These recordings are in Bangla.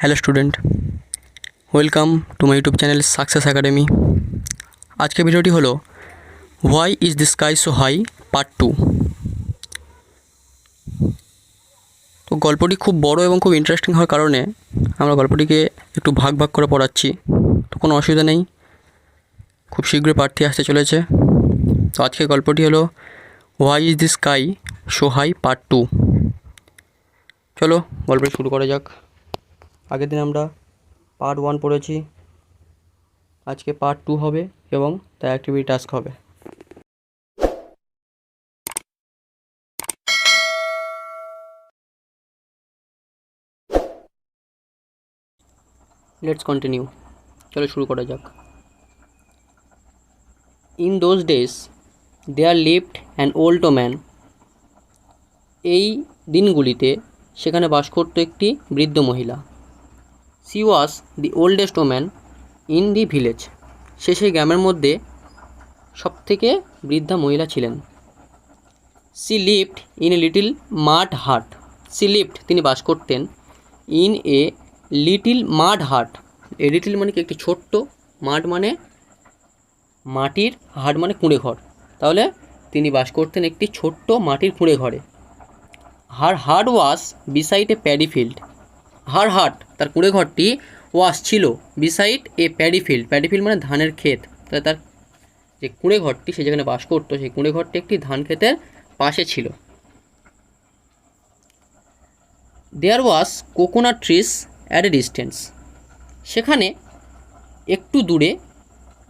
Hello student, welcome to my YouTube channel success academy. आज के भिडियोटी hello why is the sky so high part 2। तो गल्पटी खूब बड़ो एवं खूब इंटरेस्टिंग हওয়ার কারণে আমরা গল্পটিকে একটু ভাগ ভাগ করে পড়াচ্ছি। তো কোনো অসুবিধা নেই, খুব শীঘ্রই পাঠটি আসতে চলেছে। তো আজকের গল্পটি হলো why is the sky so high part 2। চলো গল্পটি শুরু করা যাক। আগের দিন আমরা পার্ট 1 পড়েছি, আজকে পার্ট 2 হবে এবং তার অ্যাক্টিভিটি টাস্ক হবে। লেটস কন্টিনিউ, চলো শুরু করা যাক। In those days there lived an old man. এই দিনগুলিতে সেখানে বাস করত একটি বৃদ্ধ মহিলা। She was the oldest woman in the village. সে সেই গ্রামের মধ্যে সবথেকে বৃদ্ধা মহিলা ছিলেন। She lived in a little mud hut. She lived তিনি বাস করতেন, ইন এ লিটিল মাড হাট। এ লিটিল মানে কি একটি ছোট্ট, মাড মানে মাটির, হাট মানে কুঁড়ে ঘর। তাহলে তিনি বাস করতেন একটি ছোট্ট মাটির কুঁড়ে ঘরে। হার হাট ওয়াজ বিসাইড এ প্যাডি ফিল্ড। হার হাট তার কুঁড়ে ঘরটি ওয়াজ ছিল beside a paddy field. Paddy field মানে ধানের ক্ষেত। তাহলে তার যে কুঁড়ে ঘরটি, সে যেখানে বাস করতো, সেই কুঁড়ে ঘরটি একটি ধান ক্ষেতের পাশে ছিল। There was coconut trees at a distance. সেখানে একটু দূরে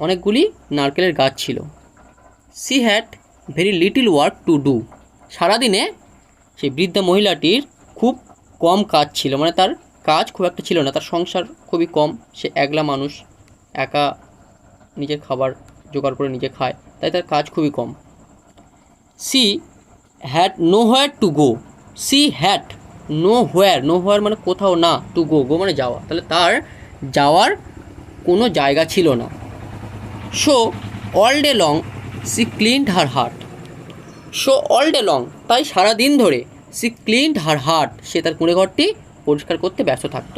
অনেকগুলি নারকেলের গাছ ছিল। She had very little work to do. সারাদিনে সেই বৃদ্ধা মহিলাটির খুব কম কাজ ছিল, মানে তার কাজ খুব একটা ছিল না, তার সংসার খুবই কম। সে একলা মানুষ, একা নিজের খাবার জোগাড় করে নিজে খায়, তাই তার কাজ খুবই কম। She had nowhere to go. She had nowhere, nowhere মানে কোথাও না, টু গো, গো মানে যাওয়া, তাহলে তার যাওয়ার কোনো জায়গা ছিল না। So all day long she cleaned her hut. So all day long তাই সারাদিন ধরে সি ক্লিনড হার হার্ট, সে তার কুঁড়ে ঘরটি পরিষ্কার করতে ব্যস্ত থাকত।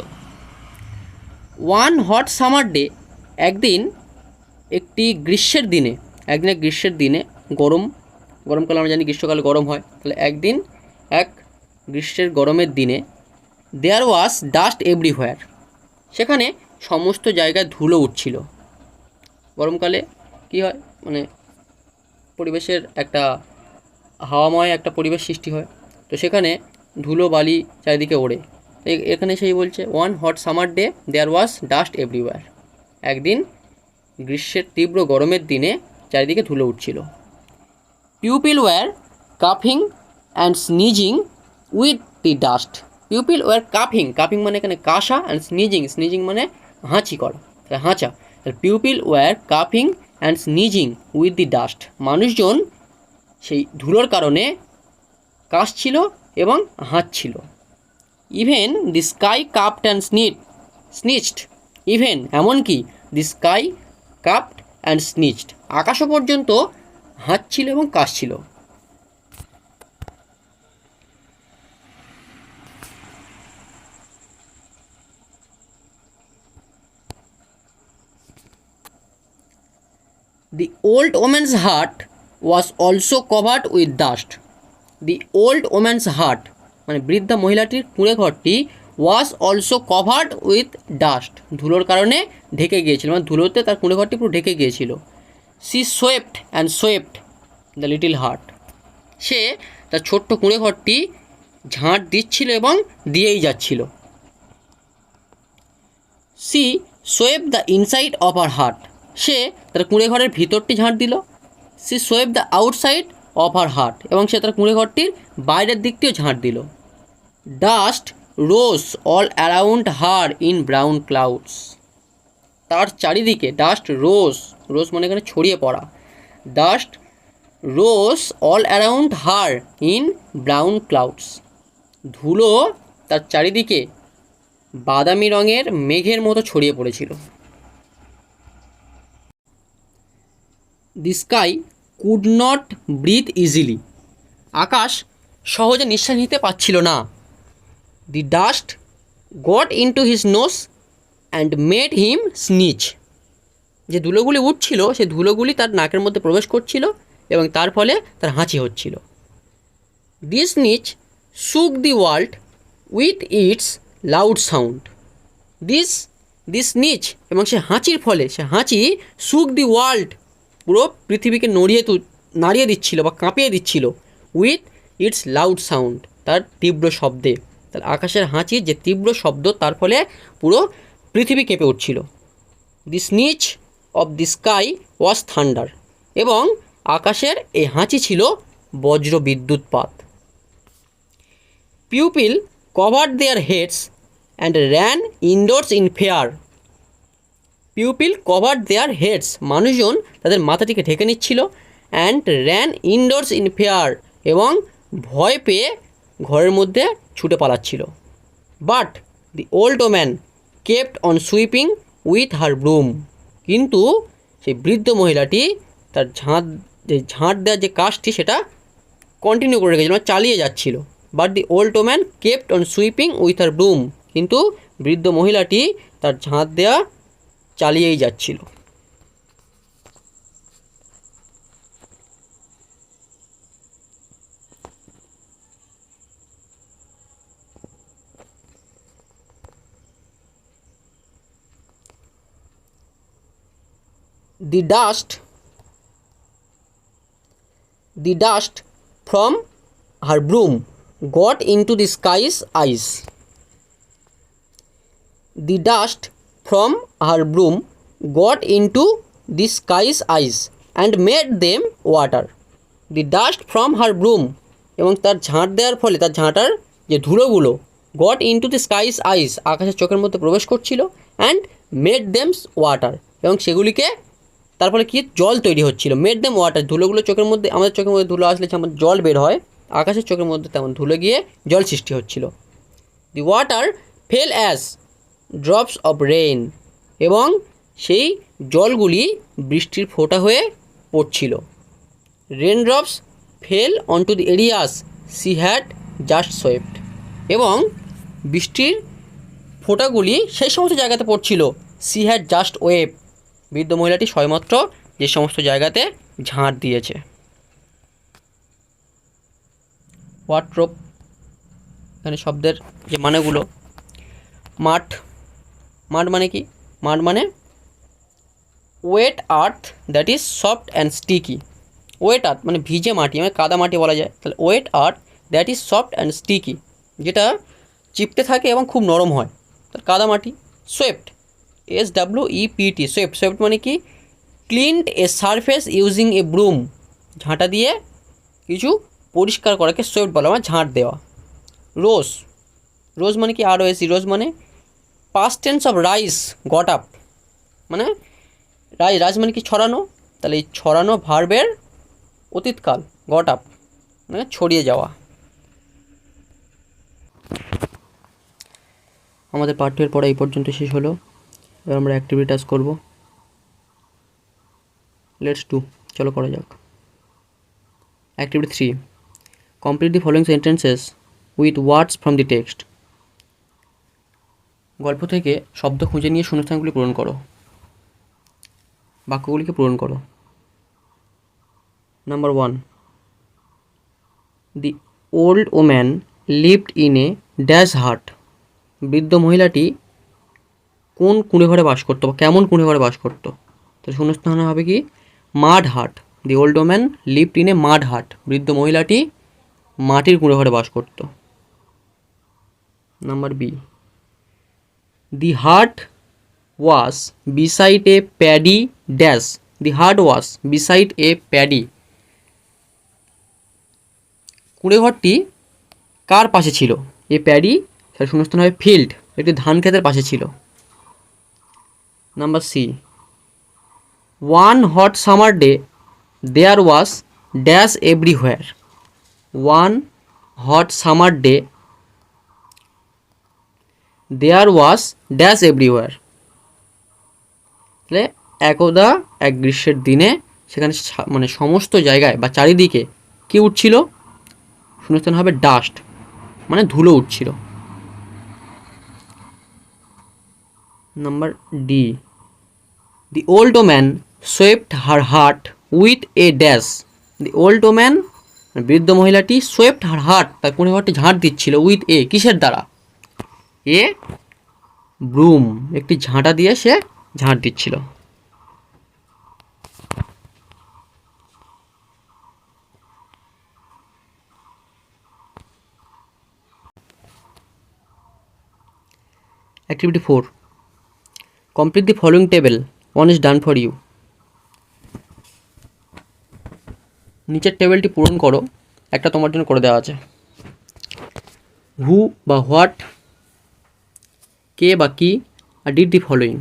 ওয়ান হট সামার ডে, একদিন একটি গ্রীষ্মের দিনে, গ্রীষ্মের দিনে, গরমকাল আমরা জানি গ্রীষ্মকালে গরম হয়, তাহলে একদিন এক গ্রীষ্মের গরমের দিনে দেয়ার ওয়াজ ডাস্ট এভরিহোয়ার। সেখানে সমস্ত জায়গায় ধুলো উঠছিল। গরমকালে কী হয়, মানে পরিবেশের একটা হাওয়াময় একটা পরিবেশ সৃষ্টি হয়, তো সেখানে ধুলো বালি চারিদিকে ওড়ে। এখানে সেই বলছে one hot summer day there was dust everywhere. একদিন গ্রীষ্মের তীব্র গরমের দিনে চারিদিকে ধুলো উঠছিল। পিউপিল ওয়্যার কাফিং and sneezing with the dust. Pupil were কাফিং, কাফিং মানে এখানে কাশা, অ্যান্ড স্নিজিং, স্নিজিং মানে হাঁচি করা, তাহলে হাঁচা। পিউপিল ওয়্যার কাফিং and sneezing with the dust. মানুষজন সেই ধুলোর কারণে কাশছিল এবং হাঁচছিল। Even the sky coughed and sneezed. Even এমনকি দি স্কাই কাপড অ্যান্ড স্নিচড, আকাশও পর্যন্ত হাঁচছিল এবং কাশছিল। The old woman's heart was also covered with dust. The old woman's heart মানে বৃদ্ধা মহিলাটির কুঁড়ে ঘরটি was also covered with dust, ধুলোর কারণে ঢেকে গিয়েছিল, মানে ধুলোতে তার কুঁড়ে ঘরটি পুরো ঢেকে গিয়েছিল। She swept and swept the little heart. সে তার ছোট্ট কুঁড়ে ঘরটি ঝাঁট দিচ্ছিল এবং দিয়েই যাচ্ছিল। She swept the inside of her heart. সে তার কুঁড়ে ঘরের ভিতরটি ঝাঁট দিল। She swept the outside of her hut, এবং সে তার কুঁড়ে ঘরটির বাইরের দিকটিও ঝাঁট দিল। Dust rose all around her in brown clouds. তার চারিদিকে ডাস্ট রোজ, রোজ মানে এখানে ছড়িয়ে পড়া, dust rose all around her in brown clouds. ধুলো তার চারিদিকে বাদামি রঙের মেঘের মতো ছড়িয়ে পড়েছিল। The sky could not breathe easily. আকাশ সহজে নিঃশ্বাস নিতে পারছিল না। The dust got into his nose and made him sneeze. যে ধুলোগুলি উঠছিল সেই ধুলোগুলি তার নাকের মধ্যে প্রবেশ করছিল এবং তার ফলে তার হাঁচি হচ্ছিল। দিস স্নিচ শুক the world with its loud sound. This sneeze এবং সে হাঁচির ফলে সে হাঁচি শুক দি ওয়ার্ল্ড পুরো পৃথিবীকে নাড়িয়ে দিচ্ছিল বা কাঁপিয়ে দিচ্ছিল উইথ ইটস লাউড সাউন্ড তার তীব্র শব্দে। তাহলে আকাশের হাঁচির যে তীব্র শব্দ তার ফলে পুরো পৃথিবী কেঁপে উঠছিল। The sneeze of the sky was thunder, এবং আকাশের এই হাঁচি ছিল বজ্র বিদ্যুৎপাত। People covered their heads and ran indoors in fear. People covered their heads, মানুষজন তাদের মাথাটিকে ঢেকে নিচ্ছিল, and ran indoors in fear, এবং ভয় পেয়ে ঘরের মধ্যে ছুটে পালাচ্ছিল। But the old woman kept on sweeping with her broom. কিন্তু সেই বৃদ্ধ মহিলাটি তার ঝাঁট দেওয়ার যে কাজটি সেটা কন্টিনিউ করে রেখেছিল, মানে চালিয়ে যাচ্ছিল। But the old woman kept on sweeping with her broom, কিন্তু বৃদ্ধ মহিলাটি তার ঝাঁট দেওয়া চালিয়েই যাচ্ছিল। The dust from her broom got into the sky's eyes. The dust from her broom got into the sky's eyes and made them water. The dust from her broom, এবং তার ঝাঁট দেওয়ার ফলে তার ঝাঁটার যে ধুলোগুলো গট ইনটু দ্য স্কাইস আইস, আকাশের চোখের মধ্যে প্রবেশ করছিল, অ্যান্ড মেড দেমস ওয়াটার, এবং সেগুলিকে তার ফলে কি জল তৈরি হচ্ছিল। মেড দেম ওয়াটার, ধুলোগুলো চোখের মধ্যে, আমাদের চোখের মধ্যে ধুলো আসলে যেমন জল বের হয়, আকাশের চোখের মধ্যে তেমন ধুলো গিয়ে জল সৃষ্টি হচ্ছিল। The water fell as drops of rain, এবং সেই জলগুলি বৃষ্টির ফোঁটা হয়ে পড়ছিল। Rain drops fell onto the areas she had just swept, এবং বৃষ্টির ফোঁটাগুলি সেই সমস্ত জায়গাতে পড়ছিল সি হ্যাড জাস্ট ওয়েপ, বৃদ্ধ মহিলাটি সবেমাত্র যে সমস্ত জায়গাতে ঝাঁট দিয়েছে। ওয়ার্ড্রোব, এখানে শব্দের যে মানেগুলো, মাঠ, মাঠ মানে কি? মাঠ মানে wet earth that is soft and sticky. Wet earth মানে ভিজে মাটি, মানে কাদা মাটি বলা যায়। তাহলে wet earth that is soft and sticky, যেটা চিপতে থাকে এবং খুব নরম হয়, তার কাদা মাটি। Swept, SWEPT, swept. সোয়েপ্ট মানে কি? Cleaned a surface using a broom, ঝাঁটা দিয়ে কিছু পরিষ্কার করাকে সোয়েপ্ট বলা, মানে ঝাঁট দেওয়া। রোজ, রোজ মানে কি? ROSE, রোজ মানে past tense of rise got up, মানে রাইজ মানে কি? ছড়ানো। তাহলে এই ছড়ানো ভার্বের অতীতকাল গট আপ, মানে ছড়িয়ে যাওয়া। আমাদের পাঠ্যের পড়া এই পর্যন্ত শেষ হলো। এবার আমরা অ্যাক্টিভিটি টাস্ক করবো। লেটস ডু, চলো করা যাক। Activity 3, complete the following sentences with words from the text. গল্প থেকে শব্দ খুঁজে নিয়ে শূন্যস্থানগুলি পূরণ করো, বাক্যগুলিকে পূরণ করো। Number 1, the old woman lived in a dash হাট। বৃদ্ধ মহিলাটি কোন কুঁড়ে ঘরে বাস করতো বা কেমন কুঁড়ে ঘরে বাস করতো? তো শূন্যস্থান হবে কি? Mud hut. The old woman lived in a mud hut, বৃদ্ধ মহিলাটি মাটির কুঁড়ে ঘরে বাস করতো। নাম্বার বি, দি হাট ওয়াস বিসাইড এ প্যাডি ড্যাশ। দি হাট ওয়াস বিসাইড এ প্যাডি, কুঁড়ে ঘরটি কার পাশে ছিল? এ প্যাডি, তার শূন্যস্থান হবে ফিল্ড, একটি ধান ক্ষেতের পাশে ছিল। Number C, one hot summer day there was dust everywhere. One hot summer day there was dust everywhere, তাহলে একদা এক গ্রীষ্মের দিনে সেখানে মানে সমস্ত জায়গায় বা চারিদিকে কী উঠছিল? শূন্যস্থান হবে ডাস্ট, মানে ধুলো উঠছিল। Number D, the old woman swept her heart with a dash. The old woman, বৃদ্ধ মহিলাটি, সোয়েপ্ট হার হার্ট, তার কোণে ঘরটি ঝাঁট দিচ্ছিল, উইথ এ, কিসের দ্বারা? এ ব্রুম, একটি ঝাঁটা দিয়ে সে ঝাঁট দিচ্ছিল। Activity 4, complete the following table, 1 is done for you। নিচের টেবিলটি পূরণ করো, একটা তোমার জন্য করে দেওয়া আছে। হু বা হোয়াট, কে বা কি, আর ডিড দি ফলোয়িং,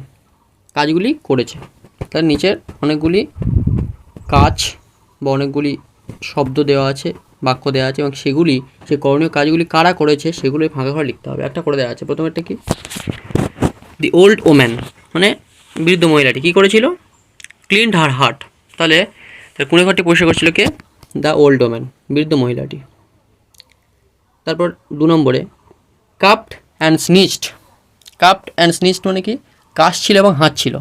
কাজগুলি করেছে। তার নিচের অনেকগুলি কাজ বা অনেকগুলি শব্দ দেওয়া আছে, বাক্য দেওয়া আছে, এবং সেগুলি, যে করণীয় কাজগুলি কারা করেছে সেগুলি ফাঁকা করে লিখতে হবে। একটা করে দেওয়া আছে, প্রথমেরটা কি? দি ওল্ড ওম্যান, মানে বৃদ্ধ মহিলাটি কী করেছিল? ক্লিনড হার হার্ট, তাহলে তার কোণে ঘরটি পরিষ্কার করছিল কে? দ্য ওল্ড ওম্যান, বৃদ্ধ মহিলাটি। তারপর 2 নম্বরে, কাপড অ্যান্ড স্নিচড। কাপড অ্যান্ড স্নিচড মানে কি? কাশছিল এবং হাঁচছিল।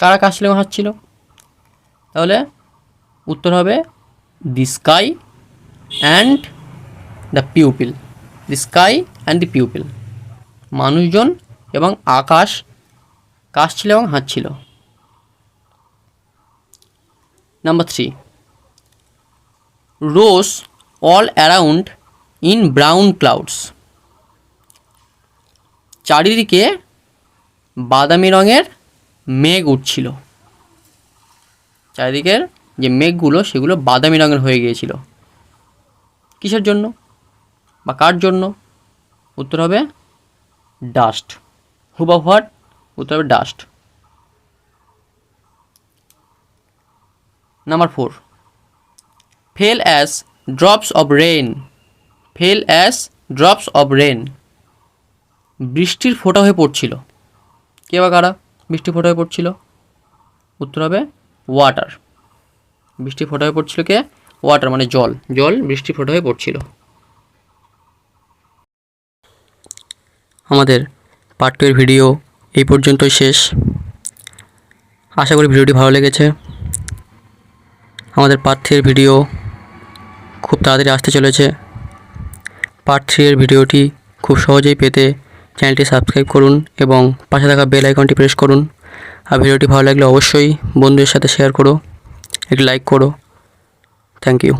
কারা কাশছিল এবং হাঁচছিল? তাহলে উত্তর হবে the sky and the people. The sky and the people, মানুষজন এবং আকাশ কাশছিল এবং হাঁচছিল। Number 3, rose all around in brown clouds. চারিদিকে বাদামি রঙের মেঘ উঠছিল। চারিদিকের যে মেঘগুলো সেগুলো বাদামি রঙের হয়ে গিয়েছিল। কিসের জন্য বা কার জন্য? উত্তর হবে ডাস্ট। হু বা হোয়াট? উত্তর হবে dust. Number 4, fail as drops of rain. Fail as drops of rain, বৃষ্টির ফোঁটা হয়ে পড়ছিল। কে বা কারা বৃষ্টি ফোঁটা হয়ে পড়ছিল? উত্তর হবে ওয়াটার। বৃষ্টি ফোঁটা হয়ে পড়ছিল কে? ওয়াটার, মানে জল। জল বৃষ্টি ফোঁটা হয়ে পড়ছিল। আমাদের পার্ট 2 এর ভিডিও এই পর্যন্তই শেষ। আশা করি ভিডিওটি ভালো লেগেছে। আমাদের পার্ট 3 এর ভিডিও খুব তাড়াতাড়ি আসতে চলেছে। পার্ট 3 এর ভিডিওটি খুব সহজেই পেতে চ্যানেলটি সাবস্ক্রাইব করুন এবং পাশে থাকা বেল আইকনটি প্রেস করুন। আর ভিডিওটি ভালো লাগলে অবশ্যই বন্ধুদের সাথে শেয়ার করো, একটি লাইক করো। Thank you.